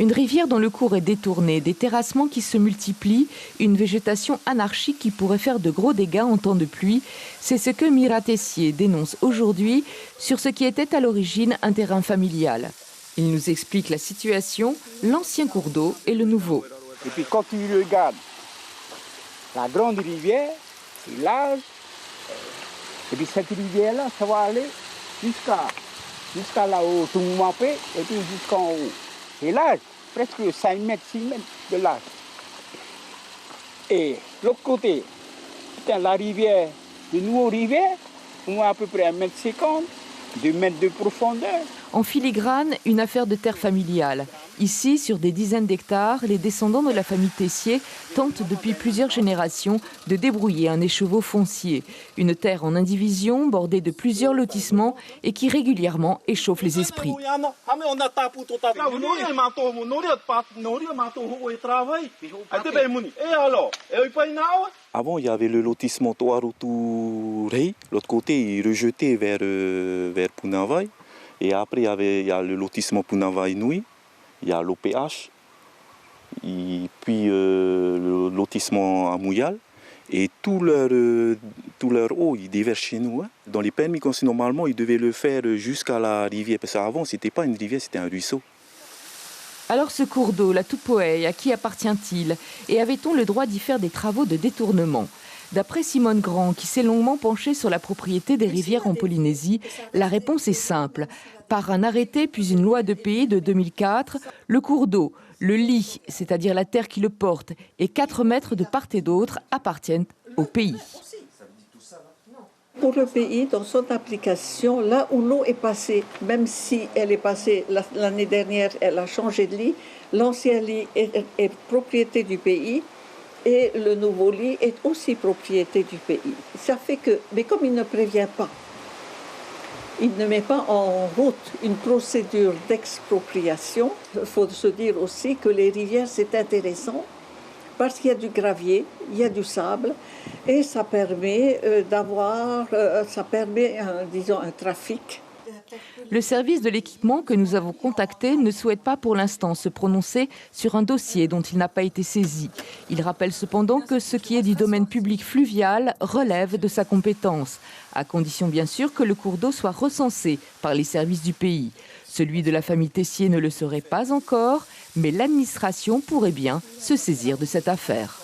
Une rivière dont le cours est détourné, des terrassements qui se multiplient, une végétation anarchique qui pourrait faire de gros dégâts en temps de pluie. C'est ce que Mira Tessier dénonce aujourd'hui sur ce qui était à l'origine un terrain familial. Il nous explique la situation, l'ancien cours d'eau et le nouveau. Et puis quand tu regardes la grande rivière, c'est large. Et puis cette rivière-là, ça va aller jusqu'à là-haut, tout le monde fait, et puis jusqu'en haut. C'est large, presque 5 mètres, 6 mètres de large. Et l'autre côté, la rivière, de nouveau rivière, on a à peu près 1,50 m, 2 mètres de profondeur. En filigrane, une affaire de terre familiale. Ici, sur des dizaines d'hectares, les descendants de la famille Tessier tentent depuis plusieurs générations de débrouiller un écheveau foncier. Une terre en indivision, bordée de plusieurs lotissements et qui régulièrement échauffe les esprits. Avant, il y avait le lotissement Toarutu-Rei. L'autre côté, il rejetait vers Punavaï. Et après, il y a le lotissement Punavaï-Nui, il y a l'OPH, et puis le lotissement à Mouyal. Et tout leur eau, ils déversent chez nous. Hein. Dans les permis conçus, normalement, ils devaient le faire jusqu'à la rivière. Parce qu'avant, ce n'était pas une rivière, c'était un ruisseau. Alors ce cours d'eau, la Tupoei, à qui appartient-il? Et avait-on le droit d'y faire des travaux de détournement? D'après Simone Grand, qui s'est longuement penchée sur la propriété des rivières en Polynésie, la réponse est simple. Par un arrêté puis une loi de pays de 2004, le cours d'eau, le lit, c'est-à-dire la terre qui le porte, et 4 mètres de part et d'autre appartiennent au pays. Pour le pays, dans son application, là où l'eau est passée, même si elle est passée l'année dernière, elle a changé de lit, l'ancien lit est propriété du pays. Et le nouveau lit est aussi propriété du pays. Ça fait que, mais comme il ne prévient pas, il ne met pas en route une procédure d'expropriation, il faut se dire aussi que les rivières, c'est intéressant parce qu'il y a du gravier, il y a du sable, et ça permet disons, un trafic. Le service de l'équipement que nous avons contacté ne souhaite pas pour l'instant se prononcer sur un dossier dont il n'a pas été saisi. Il rappelle cependant que ce qui est du domaine public fluvial relève de sa compétence, à condition bien sûr que le cours d'eau soit recensé par les services du pays. Celui de la famille Tessier ne le serait pas encore, mais l'administration pourrait bien se saisir de cette affaire.